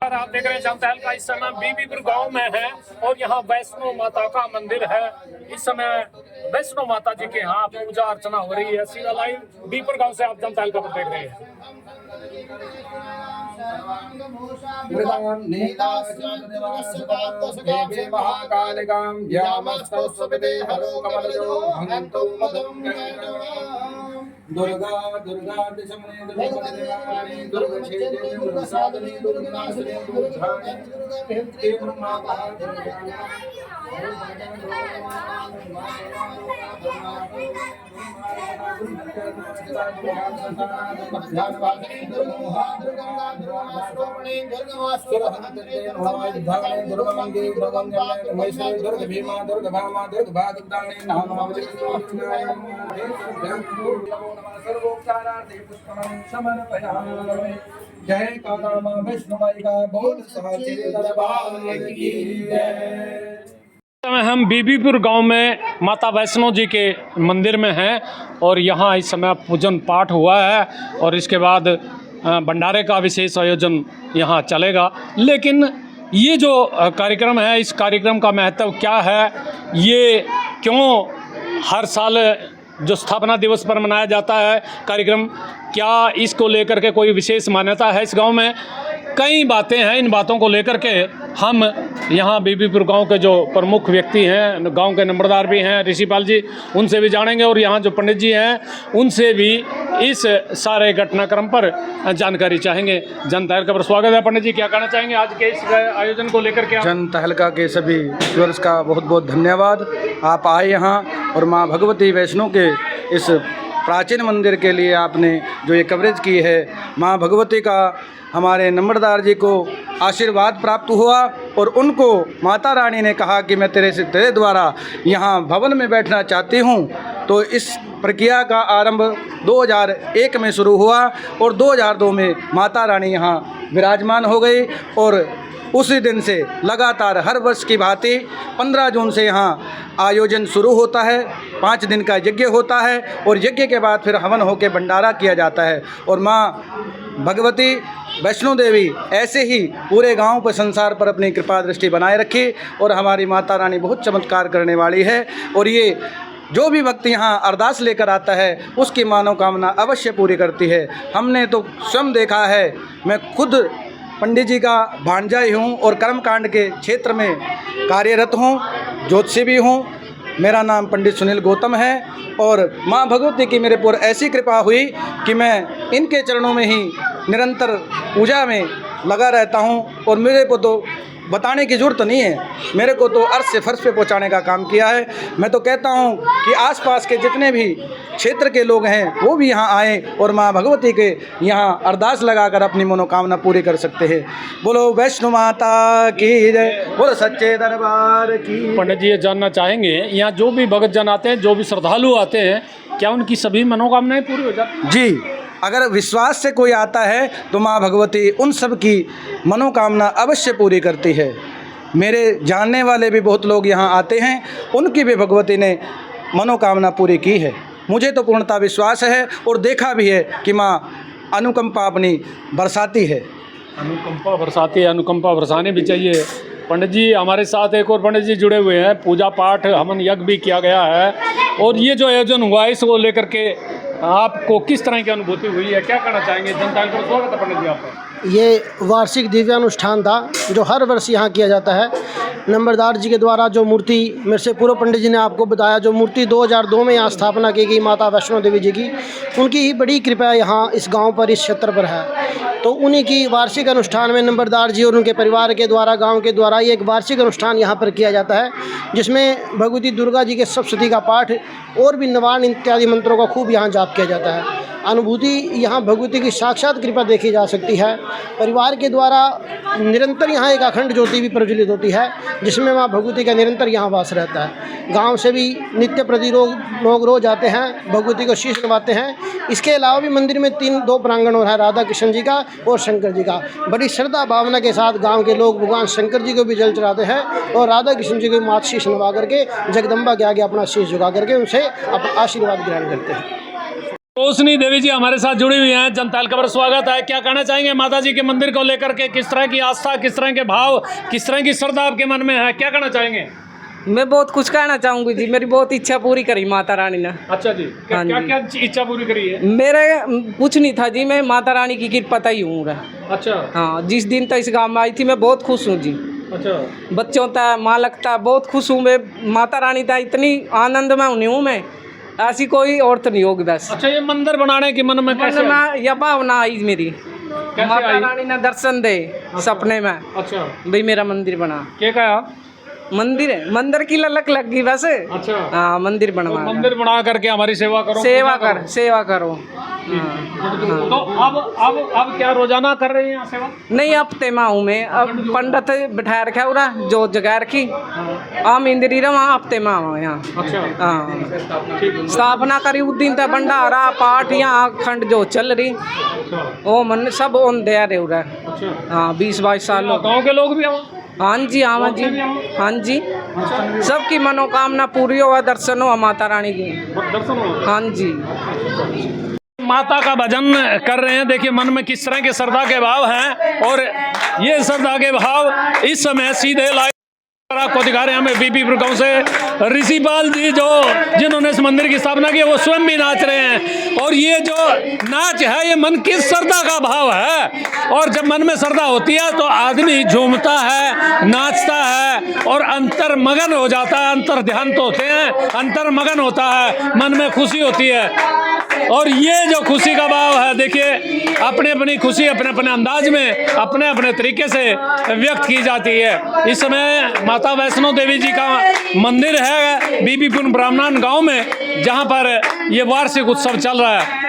आप देख रहे हैं जनतहल का इस समय बीबीपुर गांव में है और यहाँ वैष्णो माता का मंदिर है। इस समय वैष्णो माता जी के यहाँ पूजा अर्चना हो रही है। सीधा लाइव बीबीपुर गांव से आप जनतहल का देख रहे हैं। दुर्गा दुर्गा दिशमने दुर्गादेवानी दुर्गक्षेत्रे दुर्गसाधने दुर्गनाशने दुर्गाणे दुर्गा माता दुर्ग भीमा दुर्ग भामा दुर्ग भादुदानी सर्वोपचारार्थे पुष्पं समर्पयामि। जय काला मां वैष्णोमाई का बोल साचे दरबार की जय। हम बीबीपुर गांव में माता वैष्णो जी के मंदिर में हैं और यहाँ इस समय पूजन पाठ हुआ है और इसके बाद भंडारे का विशेष आयोजन यहाँ चलेगा। लेकिन ये जो कार्यक्रम है, इस कार्यक्रम का महत्व क्या है, ये क्यों हर साल जो स्थापना दिवस पर मनाया जाता है कार्यक्रम, क्या इसको लेकर के कोई विशेष मान्यता है इस गांव में? कई बातें हैं। इन बातों को लेकर के हम यहाँ बीबीपुर गांव के जो प्रमुख व्यक्ति हैं, गांव के नंबरदार भी हैं ऋषिपाल जी, उनसे भी जानेंगे और यहाँ जो पंडित जी हैं उनसे भी इस सारे घटनाक्रम पर जानकारी चाहेंगे। जनतहल का स्वागत है। पंडित जी, क्या कहना चाहेंगे आज के इस आयोजन को लेकर के? जनतहल के सभी व्यूअर्स का बहुत बहुत धन्यवाद। आप आए यहाँ और माँ भगवती वैष्णो के इस प्राचीन मंदिर के लिए आपने जो ये कवरेज की है, माँ भगवती का हमारे नंबरदार जी को आशीर्वाद प्राप्त हुआ और उनको माता रानी ने कहा कि मैं तेरे द्वारा यहाँ भवन में बैठना चाहती हूँ। तो इस प्रक्रिया का आरंभ 2001 में शुरू हुआ और 2002 में माता रानी यहाँ विराजमान हो गई और उसी दिन से लगातार हर वर्ष की भांति 15 जून से यहाँ आयोजन शुरू होता है। 5 दिन का यज्ञ होता है और यज्ञ के बाद फिर हवन होकर भंडारा किया जाता है। और माँ भगवती वैष्णो देवी ऐसे ही पूरे गांव पर, संसार पर अपनी कृपा दृष्टि बनाए रखी और हमारी माता रानी बहुत चमत्कार करने वाली है। और ये जो भी भक्त यहाँ अरदास लेकर आता है उसकी मनोकामना अवश्य पूरी करती है। हमने तो स्वयं देखा है, मैं खुद पंडित जी का भांजा ही हूँ और कर्मकांड के क्षेत्र में कार्यरत हूँ, ज्योतिषी भी हूँ। मेरा नाम पंडित सुनील गौतम है और माँ भगवती की मेरे पर ऐसी कृपा हुई कि मैं इनके चरणों में ही निरंतर पूजा में लगा रहता हूँ। और मेरे को तो बताने की ज़रूरत नहीं है, मेरे को तो अर्श से फर्श पे पहुँचाने का काम किया है। मैं तो कहता हूँ कि आसपास के जितने भी क्षेत्र के लोग हैं वो भी यहाँ आए और माँ भगवती के यहाँ अरदास लगाकर अपनी मनोकामना पूरी कर सकते हैं। बोलो वैष्णो माता की जय, बोलो सच्चे दरबार की। पंडित जी, ये जानना चाहेंगे यहाँ जो भी भक्त जन आते हैं, जो भी श्रद्धालु आते हैं, क्या उनकी सभी मनोकामनाएं पूरी हो जाती? जी, अगर विश्वास से कोई आता है तो माँ भगवती उन सब की मनोकामना अवश्य पूरी करती है। मेरे जानने वाले भी बहुत लोग यहाँ आते हैं, उनकी भी भगवती ने मनोकामना पूरी की है। मुझे तो पूर्णतः विश्वास है और देखा भी है कि माँ अनुकंपा अपनी बरसाती है। अनुकंपा बरसाती है, अनुकंपा बरसाने भी चाहिए। पंडित जी, हमारे साथ एक और पंडित जी जुड़े हुए हैं। पूजा पाठ हवन यज्ञ भी किया गया है और ये जो आयोजन हुआ है इसको लेकर के आपको किस तरह की अनुभूति हुई है, क्या कहना चाहेंगे? जनतहल का स्वागत है पंडित जी आपका। ये वार्षिक दिव्यानुष्ठान था जो हर वर्ष यहाँ किया जाता है। नंबरदार जी के द्वारा जो मूर्ति, मेरे से पूर्व पंडित जी ने आपको बताया, जो मूर्ति 2002 में यहाँ स्थापना की गई माता वैष्णो देवी जी की, उनकी ही बड़ी कृपा यहाँ इस गांव पर, इस क्षेत्र पर है। तो उन्हीं की वार्षिक अनुष्ठान में नंबरदार जी और उनके परिवार के द्वारा, गांव के द्वारा ये एक वार्षिक अनुष्ठान यहाँ पर किया जाता है, जिसमें भगवती दुर्गा जी के सप्तशती का पाठ और भी नवान इत्यादि मंत्रों का खूब यहाँ जाप किया जाता है। अनुभूति यहाँ भगवती की साक्षात कृपा देखी जा सकती है। परिवार के द्वारा निरंतर यहाँ एक अखंड ज्योति भी प्रज्वलित होती है, जिसमें माँ भगवती का निरंतर यहाँ वास रहता है। गांव से भी नित्य प्रति लोग रोज आते हैं, भगवती को शीश नवाते हैं। इसके अलावा भी मंदिर में 2 प्रांगण और है, राधा कृष्ण जी का और शंकर जी का। बड़ी श्रद्धा भावना के साथ गाँव के लोग भगवान शंकर जी को भी जल चढ़ाते हैं और राधा कृष्ण जी को माथ शीश नवा करके जगदम्बा के आगे अपना शीश झुका करके उनसे अपना आशीर्वाद ग्रहण करते हैं। रोशनी देवी जी हमारे साथ जुड़ी हुई हैं, जनता हल्का पर स्वागत है। क्या कहना चाहेंगे माता जी के मंदिर को लेकर के? किस तरह की आस्था, किस तरह के भाव, किस तरह की श्रद्धा आपके मन में है? क्या कहना चाहेंगे? मैं बहुत कुछ कहना चाहूँगी जी। मेरी बहुत इच्छा पूरी करी माता रानी ने। अच्छा जी, क्या हाँ क्या, जी। क्या इच्छा पूरी करी है? मेरे कुछ नहीं था जी, मैं माता रानी की कृपा ही हूँ। अच्छा हाँ, जिस दिन तक इस गाँव में आई थी मैं बहुत खुश हूँ जी। अच्छा बच्चों तक माँ लगता बहुत खुश हूँ मैं। माता रानी तक इतनी आनंद में हूँ मैं, ऐसी कोई औरत नहीं होगी बस। अच्छा, ये मंदिर बनाने की मन में कैसे मन आई? में यह भावना आई मेरी, कैसे माता आई? रानी ने दर्शन दे सपने में, अच्छा, भाई मेरा मंदिर बना। क्या कहा? मंदिर है, मंदिर की ललक लग गई बस। अच्छा, हाँ, मंदिर तो बनवा, मंदिर बना करके हमारी सेवा करो, सेवा पूजा कर, सेवा करो। करो। तो अब क्या रोजाना कर रहे हैं यहाँ सेवा? नहीं, हफ्ते में हूँ मैं। अब पंडित बैठा रखा उरा जो जगह रखी, आम इंदिरी रहा हफ्ते में आवा यहाँ। अच्छा हाँ, ठीक। स्थापना करी उस दिन तक भंडारा पाठ यहाँ खंड जो चल रही, अच्छा ओ मन सब ओन दे रहे उरा। अच्छा, हाँ, 20-22 साल हो। गाँव के लोग भी आओ? हाँ जी, आवा जी, हाँ जी। सबकी मनोकामना पूरी हो, दर्शन हो माता रानी की। दर्शन हो। हाँ जी। माता का भजन कर रहे हैं। देखिए मन में किस तरह के श्रद्धा के भाव हैं, और ये श्रद्धा के भाव इस समय सीधे लाइव आपको दिखा रहे हैं। हमें बीबीपुर गांव से ऋषिपाल जी जो जिन्होंने इस मंदिर की स्थापना की, वो स्वयं भी नाच रहे हैं। और ये जो नाच है ये मन की श्रद्धा का भाव है, और जब मन में श्रद्धा होती है तो आदमी झूमता है, नाचता है और अंतर्मगन हो जाता है। अंतर ध्यान तो होते हैं, अंतर्मगन होता है, मन में खुशी होती है। और ये जो खुशी का भाव है, देखिए अपनी अपनी खुशी अपने अपने अंदाज में अपने अपने तरीके से व्यक्त की जाती है। इस समय माता वैष्णो देवी जी का मंदिर है बीबीपुर ब्राह्मण गांव में, जहां पर ये वार्षिक उत्सव चल रहा है।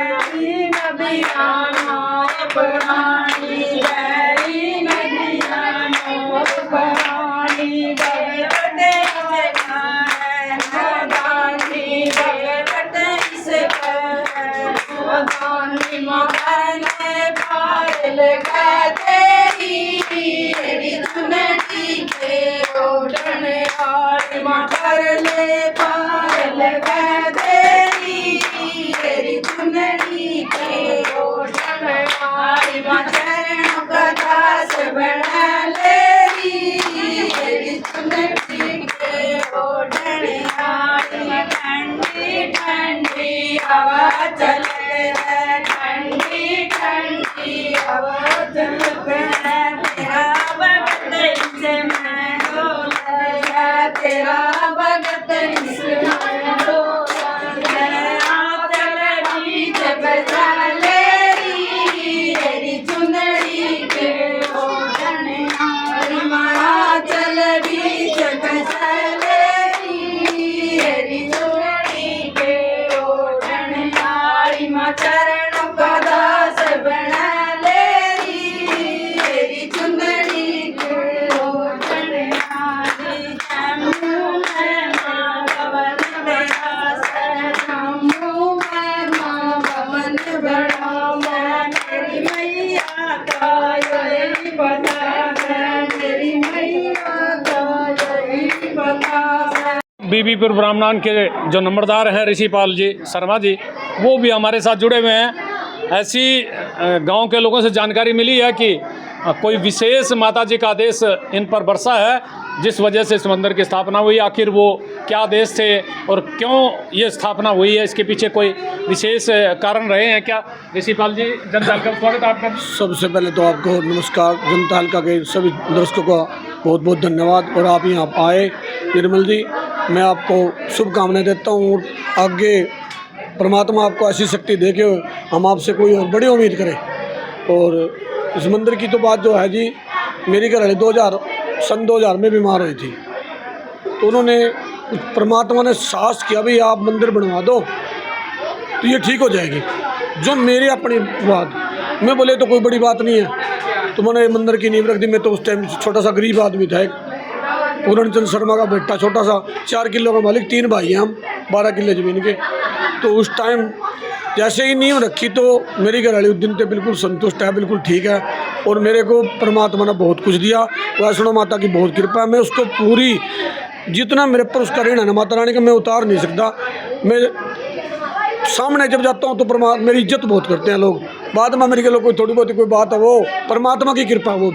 बीबीपुर ब्राह्मण के जो नंबरदार हैं ऋषिपाल जी शर्मा जी, वो भी हमारे साथ जुड़े हुए हैं। ऐसी गांव के लोगों से जानकारी मिली है कि कोई विशेष माता जी का आदेश इन पर बरसा है, जिस वजह से इस मंदिर की स्थापना हुई। आखिर वो क्या आदेश थे और क्यों ये स्थापना हुई है, इसके पीछे कोई विशेष कारण रहे हैं क्या? ऋषिपाल जी, जनता हल्का का स्वागत है आपका। सबसे पहले तो आपको नमस्कार। जनता हल्का के सभी दर्शकों का बहुत बहुत धन्यवाद, और आप यहाँ आए निर्मल जी, मैं आपको शुभकामनाएं देता हूँ। आगे परमात्मा आपको ऐसी शक्ति दे के हम आपसे कोई और बड़ी उम्मीद करें। और इस मंदिर की तो बात जो है जी, मेरी घरवाली 2000 में बीमार हुई थी, तो उन्होंने परमात्मा ने साहस किया भाई आप मंदिर बनवा दो तो ये ठीक हो जाएगी। जो मेरी अपनी बात, मैं बोले तो कोई बड़ी बात नहीं है, तो मैंने मंदिर की नींव रख दी। मैं तो उस टाइम छोटा सा गरीब आदमी था, एक पूरणचंद शर्मा का बेटा, छोटा सा 4 किलो का मालिक, 3 भाई हैं हम, 12 किले ज़मीन के। तो उस टाइम जैसे ही नींव रखी तो मेरी घरवाली उस दिन पे बिल्कुल संतुष्ट है, बिल्कुल ठीक है, और मेरे को परमात्मा ने बहुत कुछ दिया। वैष्णो माता की बहुत कृपा है, मैं उसको पूरी जितना मेरे पर उसका ऋण है ना माता रानी का, मैं उतार नहीं सकता। मैं सामने जब जाता हूँ तो परमात्मा मेरी इज्जत बहुत करते हैं लोग। बाद में मेरे के लोग कोई थोड़ी बहुत कोई बात है, वो परमात्मा की कृपा, वो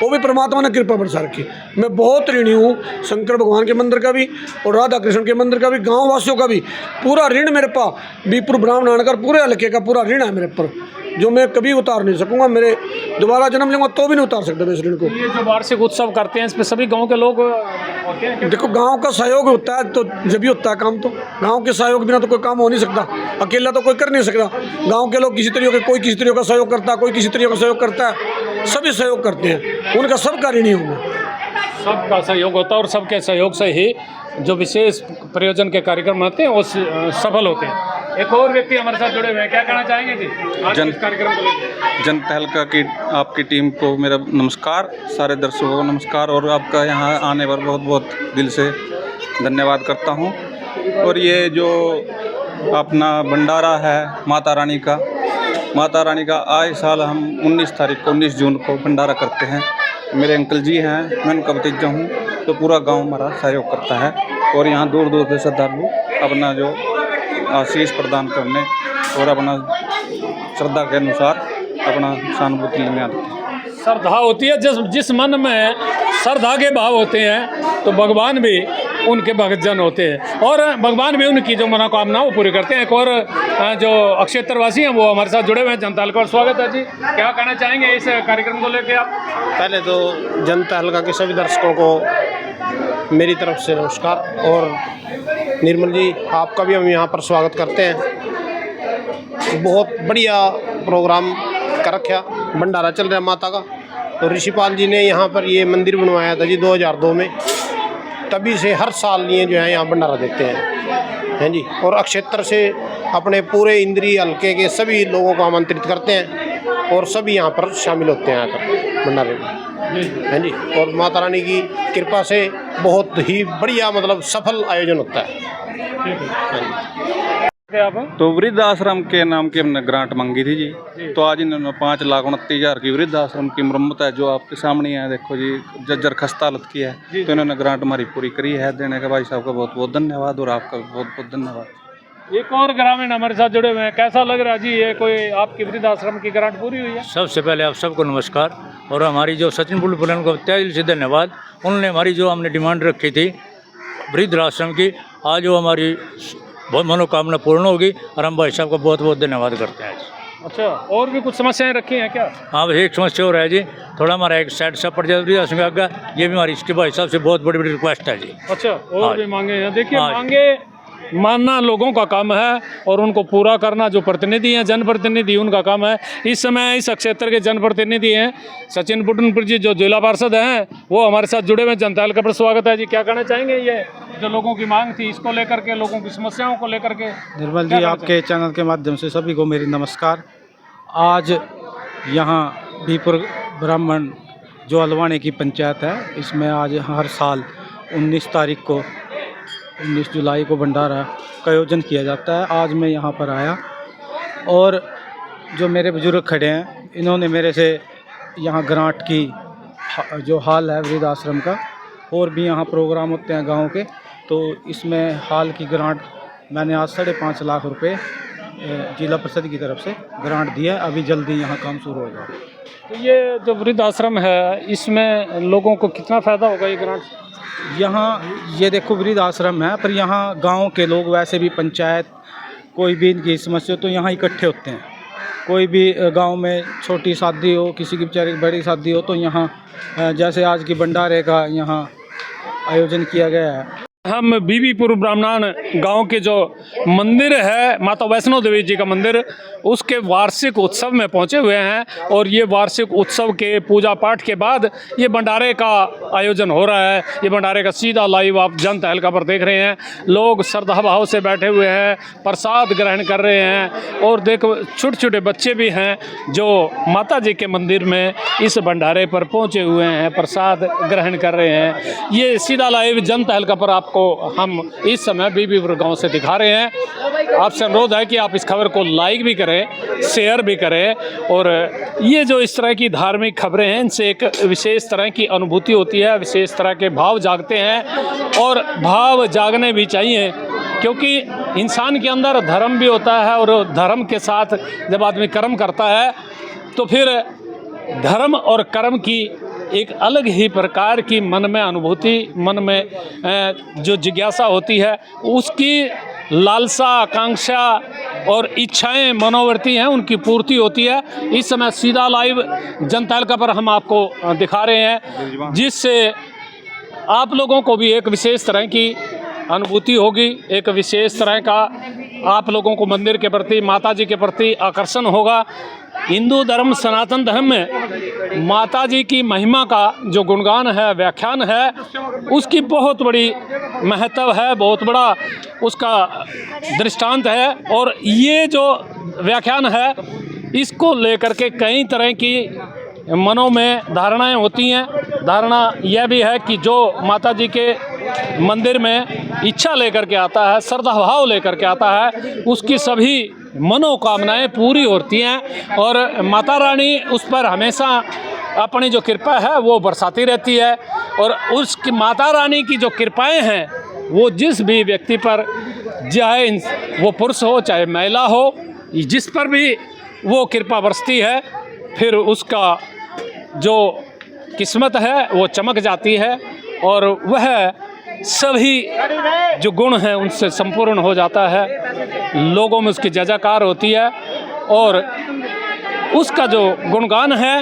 भी परमात्मा ने कृपा बरसा रखी। मैं बहुत ऋणी हूँ शंकर भगवान के मंदिर का भी और राधा कृष्ण के मंदिर का भी, गाँव वासियों का भी। पूरा ऋण मेरे पास बीपुर ब्राह्मण आनकर पूरे हल्के का पूरा ऋण है मेरे पर, जो मैं कभी उतार नहीं सकूंगा। मेरे दोबारा जन्म लूंगा तो भी नहीं उतार सकता मैं इस ऋण को। ये जो वार्षिक उत्सव करते हैं, इस पे सभी गांव के लोग होते हैं? देखो, गांव का सहयोग होता है तो जब भी होता है काम, तो गांव के सहयोग बिना तो कोई काम हो नहीं सकता। अकेला तो कोई कर नहीं सकता। गांव के लोग किसी तरीके कोई किसी तरीके का सहयोग करता है, कोई किसी तरीके का सहयोग करता है, सभी सहयोग करते हैं। उनका सबका ऋणी हूँ मैं। सबका सहयोग होता है और सबके सहयोग से ही जो विशेष प्रयोजन के कार्यक्रम होते हैं वो सफल होते हैं। एक और व्यक्ति हमारे साथ जुड़े हुए हैं, क्या कहना चाहेंगे जी आज इस कार्यक्रम को लेकर? जनता हल्का की आपकी टीम को मेरा नमस्कार, सारे दर्शकों को नमस्कार, और आपका यहाँ आने पर बहुत बहुत दिल से धन्यवाद करता हूँ। और ये जो अपना भंडारा है माता रानी का आए साल हम 19 जून को भंडारा करते हैं। मेरे अंकल जी हैं, मैं उनका भतीजा हूँ, तो पूरा गांव हमारा सहयोग करता है। और यहाँ दूर दूर से श्रद्धालु अपना जो आशीष प्रदान करने और अपना श्रद्धा के अनुसार अपना सहानुभूति लेने आते हैं। श्रद्धा होती है, जिस मन में श्रद्धा के भाव होते हैं तो भगवान भी उनके भक्तजन होते हैं और भगवान भी उनकी जो मनोकामना वो पूरी करते हैं। एक और जो अक्षेत्रवासी हैं वो हमारे साथ जुड़े हुए हैं, जनता हल्का। और स्वागत है जी, क्या कहना चाहेंगे इस कार्यक्रम को लेकर आप? पहले तो जनता हल्का के सभी दर्शकों को मेरी तरफ से नमस्कार। और निर्मल जी, आपका भी हम यहाँ पर स्वागत करते हैं। बहुत बढ़िया प्रोग्राम कर रखा, भंडारा चल रहा है माता का। तो ऋषिपाल जी ने यहाँ पर ये मंदिर बनवाया था जी 2002 में, तभी से हर साल ये जो है यहाँ भंडारा देते हैं जी। और अक्षेत्र से अपने पूरे इंद्री हल्के के सभी लोगों को आमंत्रित करते हैं और सभी यहाँ पर शामिल होते हैं आकर भंडारे में, हैं जी। और माता रानी की कृपा से बहुत ही बढ़िया मतलब सफल आयोजन होता है। तो वृद्ध आश्रम के नाम की हमने ग्रांट मांगी थी जी, तो आज इन्होंने 5,29,000 की वृद्ध आश्रम की मरम्मत है जो आपके सामने है, देखो जी जर्जर खस्ता हालत की है, तो इन्होंने ग्रांट हमारी पूरी करी है। देने का भाई साहब का बहुत बहुत धन्यवाद और आपका बहुत बहुत धन्यवाद। एक और ग्रामीण हमारे साथ जुड़े हुए हैं, कैसा लग रहा है जी ये कोई आपकी वृद्ध आश्रम की ग्रांट पूरी हुई है? सबसे पहले आप सबको नमस्कार और हमारी जो सचिन बुल्लू को तहे दिल से धन्यवाद। उन्होंने हमारी जो हमने डिमांड रखी थी वृद्ध आश्रम की, आज वो हमारी बहुत मनोकामना पूर्ण होगी और हम भाई साहब का बहुत बहुत धन्यवाद करते हैं। अच्छा, और भी कुछ समस्याएं रखी हैं क्या? हाँ, एक समस्या हो रहा है जी, थोड़ा हमारा एक साइड से पड़ जाए वृद्ध आश्रम का, ये भी हमारी इसके भाई साहब से बहुत बड़ी बड़ी रिक्वेस्ट है जी। अच्छा, और भी मांगे हैं? देखिए, हाँ। मांगे मानना लोगों का काम है और उनको पूरा करना जो प्रतिनिधि हैं, जनप्रतिनिधि, उनका काम है। इस समय इस क्षेत्र के जनप्रतिनिधि हैं सचिन बुटनपुर जी, जो जिला पार्षद हैं, वो हमारे साथ जुड़े हुए। जनता हल्का पर स्वागत है जी, क्या कहना चाहेंगे ये जो लोगों की मांग थी इसको लेकर के, लोगों की समस्याओं को लेकर के? निर्मल जी, आपके चैनल के माध्यम से सभी को मेरी नमस्कार। आज यहाँ बीपुर ब्राह्मण जो अलवाने की पंचायत है, इसमें आज हर साल 19 जुलाई को भंडारा का आयोजन किया जाता है। आज मैं यहाँ पर आया और जो मेरे बुजुर्ग खड़े हैं, इन्होंने मेरे से यहाँ ग्रांट की जो हाल है वृद्ध आश्रम का, और भी यहाँ प्रोग्राम होते हैं गांव के, तो इसमें हाल की ग्रांट मैंने आज 5.5 लाख रुपए जिला परिषद की तरफ से ग्रांट दिया। अभी जल्दी यहाँ काम शुरू हो जाएगा। तो ये जो वृद्ध आश्रम है, इसमें लोगों को कितना फ़ायदा होगा ये ग्रांट? यहाँ ये देखो वृद्ध आश्रम है, पर यहाँ गांव के लोग वैसे भी पंचायत कोई भी इनकी समस्या तो यहाँ इकट्ठे होते हैं। कोई भी गांव में छोटी शादी हो, किसी की बेचारे बड़ी शादी हो, तो यहाँ जैसे आज की भंडारे का यहाँ आयोजन किया गया है। हम बीबीपुर ब्राह्मणान गांव के जो मंदिर है माता वैष्णो देवी जी का मंदिर, उसके वार्षिक उत्सव में पहुंचे हुए हैं और ये वार्षिक उत्सव के पूजा पाठ के बाद ये भंडारे का आयोजन हो रहा है। ये भंडारे का सीधा लाइव आप जनता हल्का पर देख रहे हैं। लोग श्रद्धा भाव से बैठे हुए हैं, प्रसाद ग्रहण कर रहे हैं और देखो छोटे छोटे बच्चे भी हैं जो माता जी के मंदिर में इस भंडारे पर पहुँचे हुए हैं, प्रसाद ग्रहण कर रहे हैं। ये सीधा लाइव जनता हल्का पर आपको हम इस समय बीबीपुर गांव से दिखा रहे हैं। आपसे अनुरोध है कि आप इस खबर को लाइक भी करें, शेयर भी करें और ये जो इस तरह की धार्मिक खबरें हैं, इनसे एक विशेष तरह की अनुभूति होती है, विशेष तरह के भाव जागते हैं और भाव जागने भी चाहिए, क्योंकि इंसान के अंदर धर्म भी होता है और धर्म के साथ जब आदमी कर्म करता है तो फिर धर्म और कर्म की एक अलग ही प्रकार की मन में अनुभूति, मन में जो जिज्ञासा होती है, उसकी लालसा, आकांक्षा और इच्छाएं मनोवर्ती हैं, उनकी पूर्ति होती है। इस समय सीधा लाइव जनता तहलका पर हम आपको दिखा रहे हैं, जिससे आप लोगों को भी एक विशेष तरह की अनुभूति होगी, एक विशेष तरह का आप लोगों को मंदिर के प्रति, माता जी के प्रति आकर्षण होगा। हिंदू धर्म, सनातन धर्म में माता जी की महिमा का जो गुणगान है, व्याख्यान है, उसकी बहुत बड़ी महत्व है, बहुत बड़ा उसका दृष्टांत है। और ये जो व्याख्यान है, इसको लेकर के कई तरह की मनों में धारणाएं होती हैं। धारणा यह भी है कि जो माता जी के मंदिर में इच्छा लेकर के आता है, श्रद्धा भाव लेकर के आता है, उसकी सभी मनोकामनाएं पूरी होती हैं और माता रानी उस पर हमेशा अपनी जो कृपा है वो बरसाती रहती है। और उस माता रानी की जो कृपाएं हैं वो जिस भी व्यक्ति पर, चाहे वो पुरुष हो चाहे महिला हो, जिस पर भी वो कृपा बरसती है, फिर उसका जो किस्मत है वो चमक जाती है और वह सभी जो गुण हैं उनसे संपूर्ण हो जाता है। लोगों में उसकी जयजयकार होती है और उसका जो गुणगान है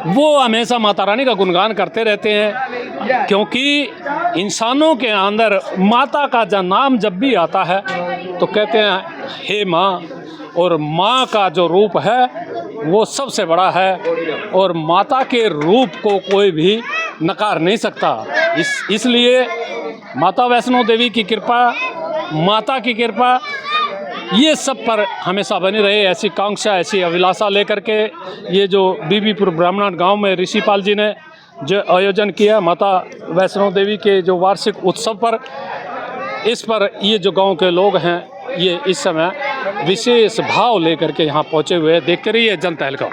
वो हमेशा माता रानी का गुणगान करते रहते हैं, क्योंकि इंसानों के अंदर माता का जब नाम जब भी आता है तो कहते हैं हे माँ, और माँ का जो रूप है वो सबसे बड़ा है और माता के रूप को कोई भी नकार नहीं सकता। इसलिए माता वैष्णो देवी की कृपा, माता की कृपा, ये सब पर हमेशा बनी रहे, ऐसी कांक्षा, ऐसी अभिलाषा लेकर के ये जो बीबीपुर ब्राह्मण गांव में ऋषिपाल जी ने जो आयोजन किया माता वैष्णो देवी के जो वार्षिक उत्सव पर, इस पर ये जो गांव के लोग हैं ये इस समय विशेष भाव लेकर के यहाँ पहुँचे हुए हैं। देखते रहिए जनता तहलका।